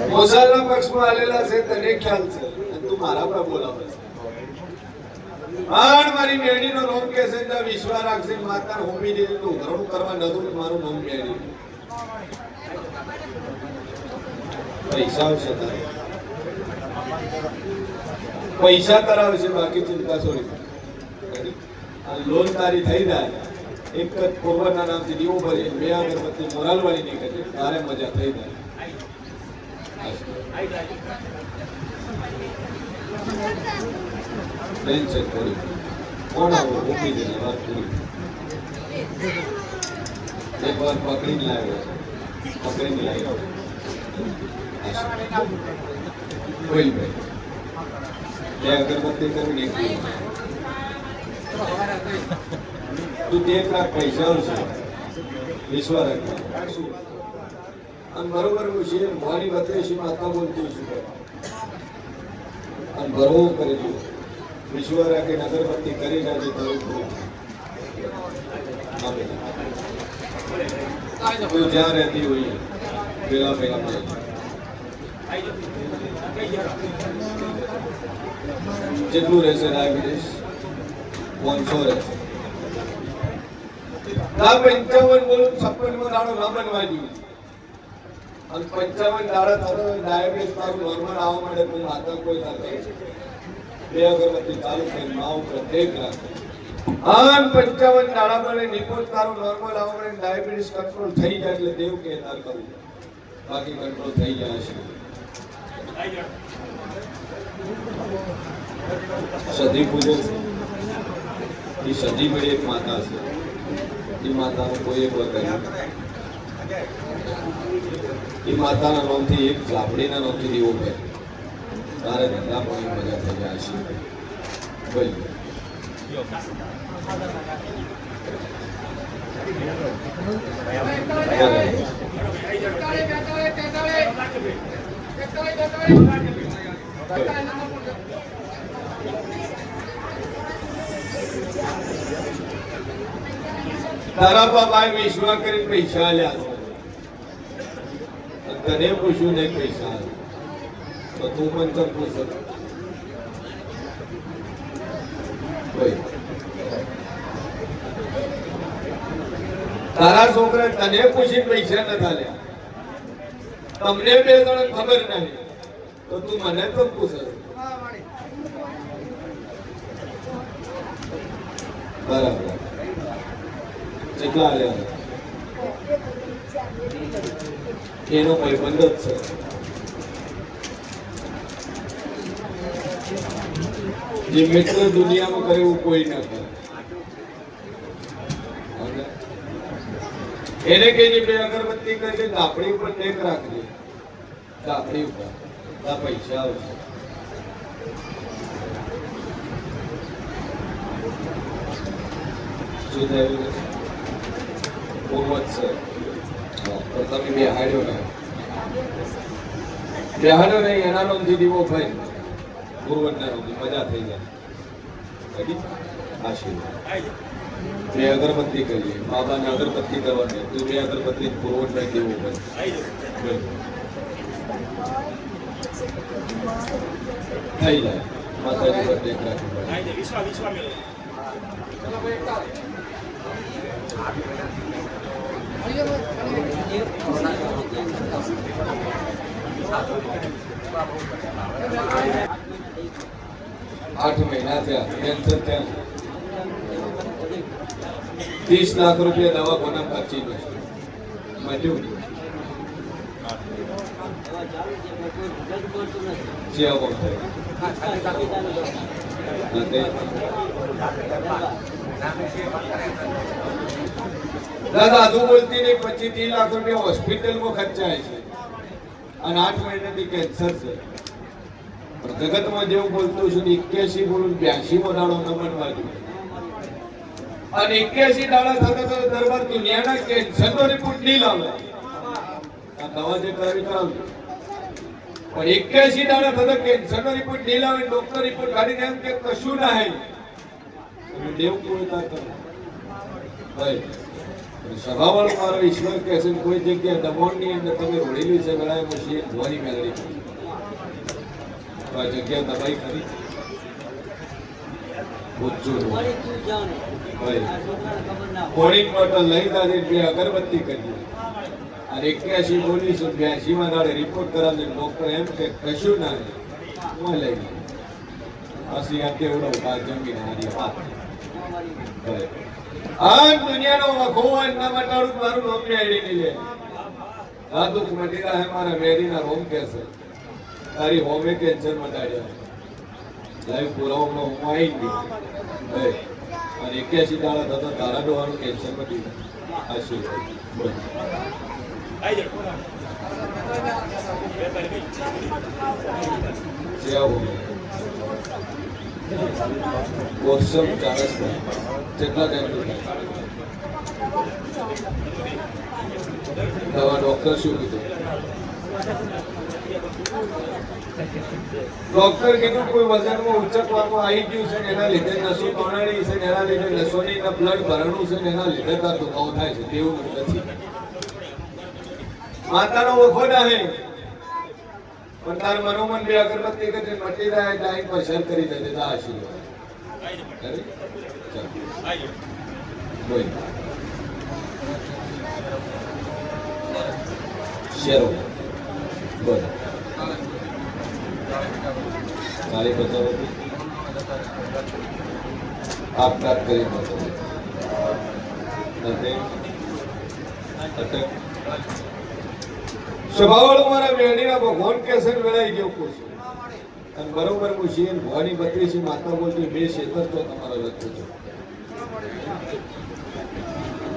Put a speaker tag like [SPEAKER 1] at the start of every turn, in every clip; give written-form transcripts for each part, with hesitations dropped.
[SPEAKER 1] મોસાળના પક્ષમાં આલેલા છે તને ખ્યાલ છે અને તું મારા પર બોલાવે છે પણ મારી બેડીનો રોમ કે છે ત્યાં વિશ્વા રાખશે માતા હોમી દેવી નું ઘરણું કરવા નતું મારું નામ બેડી પૈસા આવશે તારે પૈસા કરાવે છે બાકી ચિંતા છોડી લોન તારી થઈ જાય એક જ પૂર્વના નામથી દીવો ભરી બે અગરબત્તી મોરાલવાળી નીકળે તારે મજા થઈ જાય ટેન્શન કરી કોણ આવો ઉભી દે વાત પૂરી એક વાર પકડીને લાવ્યો બોલ ભાઈ બે અગરબત્તી કરવી નીકળી તું 1 લાખ પૈસા આવશે વિશ્વાસ રાખ અને બરોબર છે મારી વતેશી માતા બોલતી છું અને ભરવો કરી દઉં વિશ્વાસ રાખીને અગરબત્તી કરી નાખી તું જ્યાં રહેતી હોય પેલા જેટલું રહેશે ડાયાબિટીસ 500 રહેશે 55 બોલું 56 દાડો ન બનવા જોઈએ અને 55 દાડા થતો ડાયાબિટીસ તારું નોર્મલ આવવા માટે તું માતા કોઈ સાથે બે અગરબત્તી ચાલુ કરી મા ઉપર દેખ રાખે આન 55 દાડા બને નિપુણ તારું નોર્મલ આવવા માટે ડાયાબિટીસ કંટ્રોલ થઈ જાય એટલે દેવ કે તાર કરું બાકી કંટ્રોલ થઈ જાય છે સદી પૂજે છે એ સદી બળી એક માતા છે એ માતાનું કોઈ એક વખત એ માતાના નામથી એક ઝાપડીના નામથી દીવો છે તારે ધંધા પાણી મજા થઈ જાય છે બોલ તારા બાબાએ વિશ્વાસ કરી પૈસા આલ્યા છે તને પૂછ્યું નહીં પૈસા તો તું પણ ચમ પૂછ તારા છોકરા તને પૂછી પૈસા ન આલ્યા તમને બે જણ ખબર નહીં તો તું મને તો પૂછ બરાબર કેટલા આલ્યા એનો ભાઈબંધ જ છે જે મિત્ર દુનિયામાં કરે એવું કોઈ ના કરે એને કે જે બે અગરબત્તી કરી દે આપણી ઉપર ટેક રાખજે આપણી ઉપર આ પૈસા આવશે શું થયું પૂર્વજ છે તો તમે બેહાડ્યો નહીં એના નામથી દીવો ભાઈ પૂર્વજના નામથી મજા થઈ જાય આશીર્વાદ બે અગરબત્તી કરીએ બાબાને અગરબત્તી કરવાની તું બે અગરબત્તી પૂર્વજને દેવો ભાઈ થઈ જાય માતાજી પર ટેક રાખી 8 મહિના થયા કેન્સર થયા 30 લાખ રૂપિયા દવાખાના ખર્ચી ગયો મળ્યું દાદા આધુ બોલતી નહીં 25-30 લાખ રૂપિયા હોસ્પિટલમાં ખર્ચાય છે અને 8 મહિનાથી કેન્સર છે જગતમાં જેવું બોલતું છું 81 બોલું 82 દાડો ન બનવા જોઈએ અને 81 દાડા થતા દરબાર દુનિયાના કેન્સરનો રિપોર્ટ નહીં લાવે આ દવા જે કરાવી કરાવજો પણ 81 દાડા થતા કેન્સરનો રિપોર્ટ નહીં લાવે ડોક્ટર રિપોર્ટ કાઢીને એમ કે કશું ના હે દેવ કોઈ તા કરે ભાઈ સભાવાળો મારો ઈશ્વર કહે છે કોઈ જગ્યાએ દમણની અંદર તમે રોડેલી છે વેળાએ મૂકી ધોવાની મેળવી તો આ જગ્યા દબાઈ ખરી પોણી બોટલ લઈ દાદી બે અગરબત્તી કરી અને 81 બોલીશું 82 માં દાડે રિપોર્ટ કરાવી ડોક્ટર એમ કે કશું ના હું લઈ ગયો પછી આ કેવડો બા જમીન હારી વાત આ દુનિયાનો વખોવાન ના મટાડું મારું નામ ની આઈડી નહીં લે આ દુઃખ મટી રહ્યા હે મારા મેરીના રોમ કેસે તારી હોમે કેન્સર મટાડ્યા લાઈવ પુરાવામાં હું આવી ગઈ અને 81 દાડા થતા તારા ડોહાનું કેન્સર મટી ગયું દવા ડોક્ટર શું કીધું ડોક્ટર કીધું કોઈ વજનમાં ઉચકવામાં આવી ગયું છે એના લીધે નસો તોડાણી છે એના લીધે નસોની બ્લડ ભરણું છે એના લીધે તાર દુખાવો થાય છે તેવું નથી માતાનો વખો નાહે પણ તાર મનોમન બે અગરબત્તી કરે મટી જાય ટાઈમ પર શેર કરી દે દેતા આશીર્વાદ બોલ શેરો બોલ કાળી બતાવો આપઘાત કરી સ્વભાવ મારા વેણીના ભગવાન કેસર વેળાઈ ગયો પૂછું અને બરોબર પૂછી ભવાની 32 માતા બોલતી બે ખેતર તો તમારા લખું છું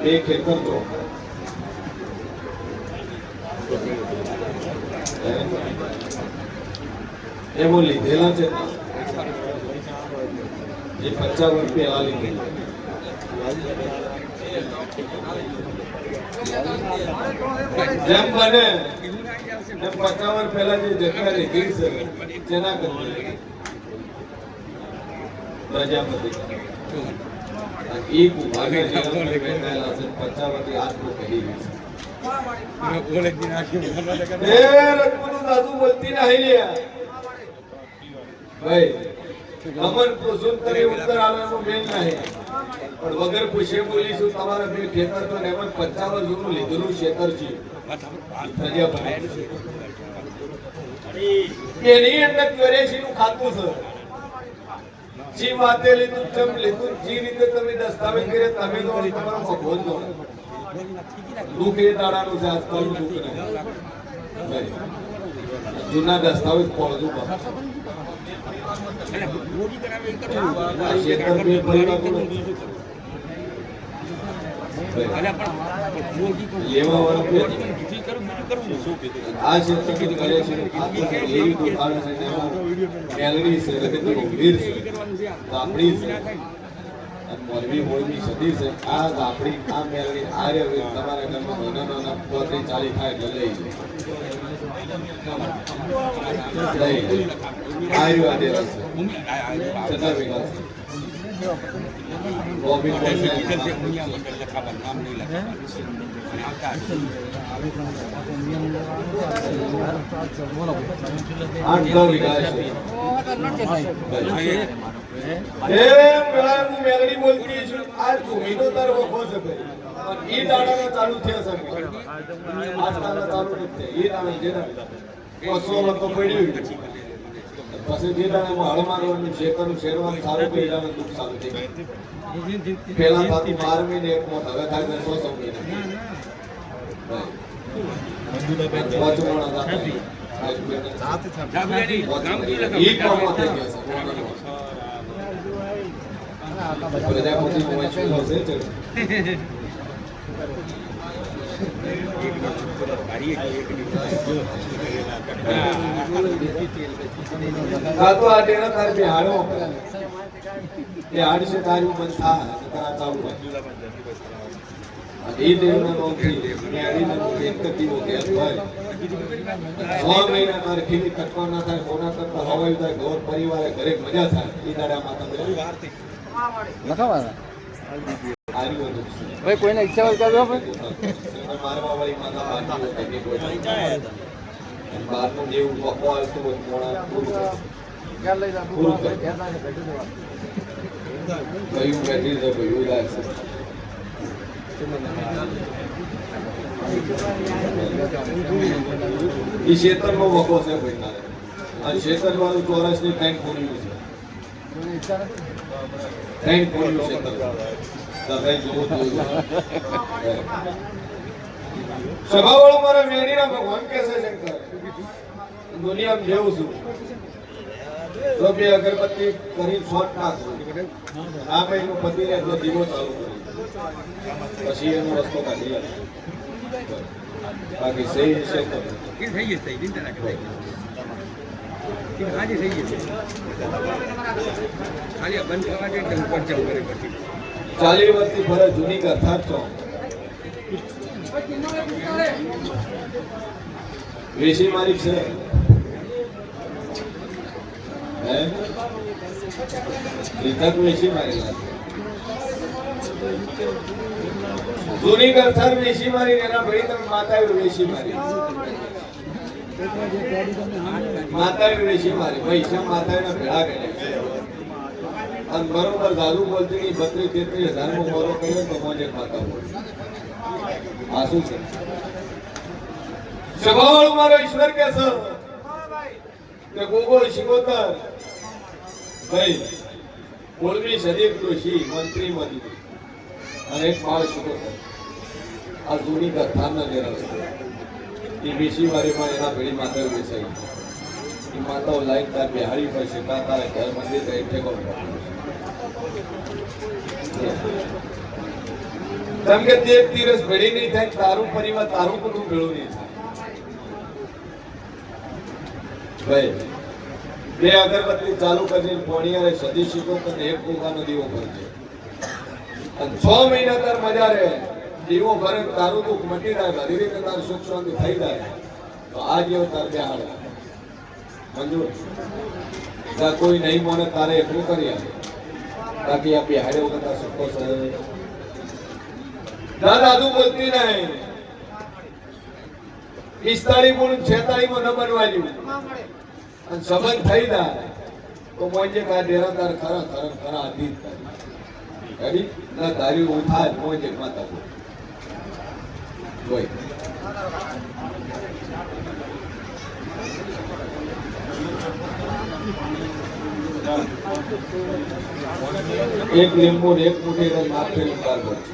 [SPEAKER 1] બે ખેતર તો એમાં લીધેલા છે એ 50 વર્ષ પહેલા લીધેલા જેમ બને એમ 50 વર્ષ પહેલા જે જગ્યા લીધી છે તેના કરતા પ્રજાપતિ એક ઉભાને બેઠેલા છે 50 વર્ષથી આટલું કહી ગયું છે દાદુ બોલતી નહીં લ્યા ભાઈ અમન પૂછું તરી ઉત્તર આલવાનું બેન નહીં પણ વગર પૂછે બોલીશું તમારા બે ખેતર તો એમ 50 વર્ષ જૂનું લીધેલું ખેતર છે એની અંદર 84 નું ખાતું છે જી વાતે લીધું તેમ લીધું જે રીતે તમે દસ્તાવેજ કરે તમે તો તમારો ભગવાન છો દુઃખ એ દાડાનું છે આજકાલનું દુઃખ નહીં જૂના દસ્તાવેજ પહોંચવું મોરબી મોરબી સદી છે આ ગાપડી આ મેલડી આ રે તમારા ઘરમાં મહિનાનો 40 થાય એટલે લઈ આવ્યું આ દેવા છે ચલા વિકાસ ગોબી આટલો વિકાસ મેલડી બોલતી છું આ ભૂમિનો તાર વખો છે ભાઈ ઈ દાડાનો ચાલુ થયા છે આજકાલનો ચાલુ નથી ઈ દાડા જેના 100 તો પડ્યું પછી જે દાડામાં હળ મારવાનું શેકરનું શેરવાનું સારું થઈ જવાનું દુઃખ સારું થઈ ગયું પેલા થતું 12 મહિને એક મોત હવે થાય 100 મહિને હાર્યું હતું
[SPEAKER 2] ભાઈ કોઈને ઈચ્છા હોય તો ભાઈ
[SPEAKER 1] મારવા વાળી માતા બાકી હોય કે કોઈ બહારનું જેવું પકો આવતું હોય મોણા પૂરું કયું બેઠી છે કયું લાગશે એ ક્ષેત્રમાં વકો છે ભાઈ તારે આ ક્ષેત્ર વાળું ચોરસની કંઈક પૂર્યું છે કંઈક પૂર્યું છે તમે જોવું સભાવાળો મારા મેળીના ભગવાન કે છે શંકર દુનિયામાં જેવું છું તો બે અગરબત્તી કરી શોટ નાખું આ ભાઈનું પતિ ને એટલે દીવો ચાલુ કરી પછી એનો રસ્તો કાઢી આપે બાકી સહી છે તો
[SPEAKER 2] થઈ ગઈ થઈ ચિંતા ના કરે આજે થઈ ગઈ ખાલી બંધ કરવા દે એટલે ઉપર જવું કરે પછી
[SPEAKER 1] 40 વર્ષથી ફરજ જૂની કથા છો વેશી મારી છે હે રીતક વેશી મારી જૂની કથા વેશી મારી એના ભાઈ તમે માતા વેશી મારી માતા વેશી મારી પૈસા માતા ભેળા કર્યા અને બરોબર દાદુ બોલતી 32-33 હજાર મોરો કર્યો તો મોજે માતા બોલ આ શું છે સભાવાળું મારો ઈશ્વર કે છે કે ગોગો શિકોતર ભાઈ બોલવી સદીપ જોશી મંત્રી મધી અને એક માળ શિકોતર આ જૂની કથા ન નિરસ્ત એ બેસી વારીમાં એના ભેળી માતા બેસાઈ એ માતાઓ લાઈન તાર બિહારી પર શીખા તારે ઘર મંદિર રહી ઠેકો કેમ કે તે દિવસ ભેળી નહીં થાય તારું પરિવાર તારું કુટુંબ ભેળું નહીં થાય ભાઈ બે અગરબત્તી ચાલુ કરીને પોણિયારે સદી શીખો અને એક કુકાનો દીવો ભરજે અને 6 મહિના તાર મજા રહે દીવો ભરે તારું દુઃખ મટી જાય બધી રીતે તાર સુખ શાંતિ થઈ જાય તો આ જેવો તાર બેહાડ મંજૂર કોઈ નહીં મને તારે એકલું કરી આપે બાકી આ બેહાડે વગર તાર સુખો સહે દાદુ બોલતી નહીં 45 ગુણ 46 માં ન બનવા જેવું અને સંબંધ થઈ જાય તો મોજે કા ડેરાદાર ખરા ખરા ખરા અધીન થાય રેડી ના તારી ઉઠાય મોજે માતા કોઈ એક લીંબુ એક મુઠ્ઠી રસ માથે ઉતાર કરજો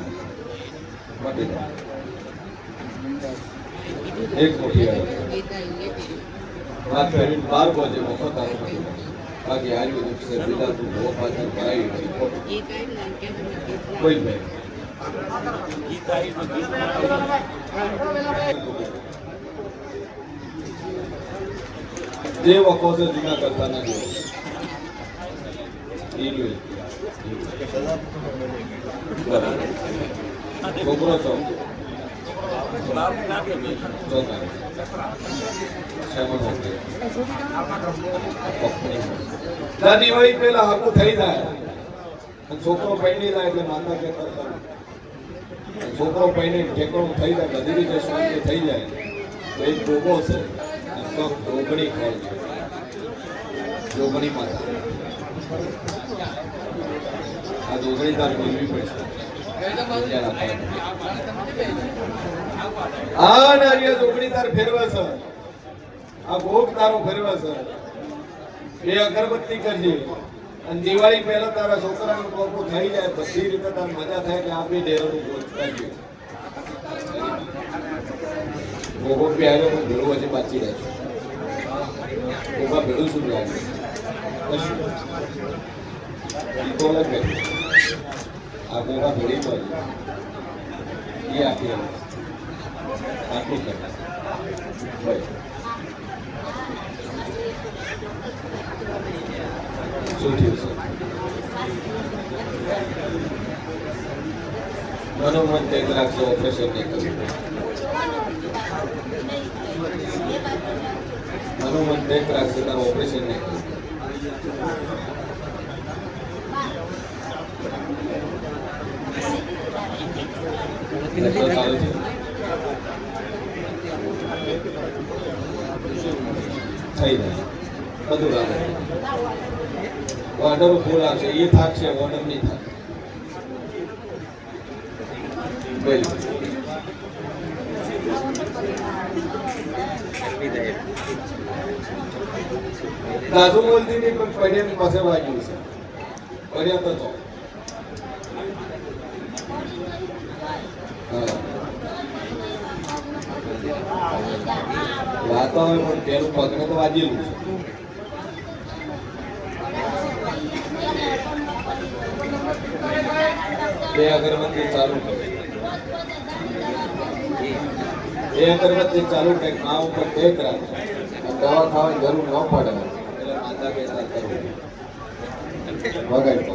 [SPEAKER 1] એક મુઠ્ઠી વાત કરીને 12 બજે મફત આવી બાકી હારી દિવસે બીજા તું બહુ પાછળ ભરાઈ કોઈ નહીં જે વખો છે જૂના કરતા ના છોકરો છો દાદી વળી પેલા હાકું થઈ જાય છોકરો પૈણી જાય એટલે માતા કે છોકરો પૈણી ઠેકણું થઈ જાય બધી રીતે શાંતિ થઈ જાય તો એક ગોગો છે જોગણી ખાય છે જોગણી માતા આ જોગણી તાર બોલવી પડશે આ નારિયેળ જોગણી તાર ફેરવે છે આ ભોગ તારો ફેરવે છે એ અગરબત્તી કરજે અને દિવાળી પહેલા તારા છોકરાનું કોકો થઈ જાય બધી રીતે તાર મજા થાય કે આ બી ડેરોનું ભોજ કરજે ભોગો પહેર્યો પણ ભેળું હજી બાચી રહે છે ભોગા ભેળું શું લાગે કશું લાગે આ ભોગા ભેળી તો એ આપી આટલું કરે શું થયું છે મનોમન ટેક રાખશે ઓપરેશન નહીં કર્યું મનોમન ટેક રાખશે તારું ઓપરેશન નહીં કર્યું એટલે ચાલુ છે. થઈ જાય બધું લાગે ઓર્ડર ફૂલ આવશે એ થાકશે ઓર્ડર નહીં થાય બિલકુલ દાદુ બોલતી નહીં પણ પડ્યાની પાસે વાગ્યું છે પડ્યા તો તો વાતો હોય પણ તેનું પગને તો વાગેલું છે બે અગરબત્તી ચાલુ કરે એ અગરબત્તી ચાલુ કરે મા ઉપર ટેક રાખે દવા ખાવાની જરૂર ન પડે એટલે માતા કહેતા કરવું વગાડતો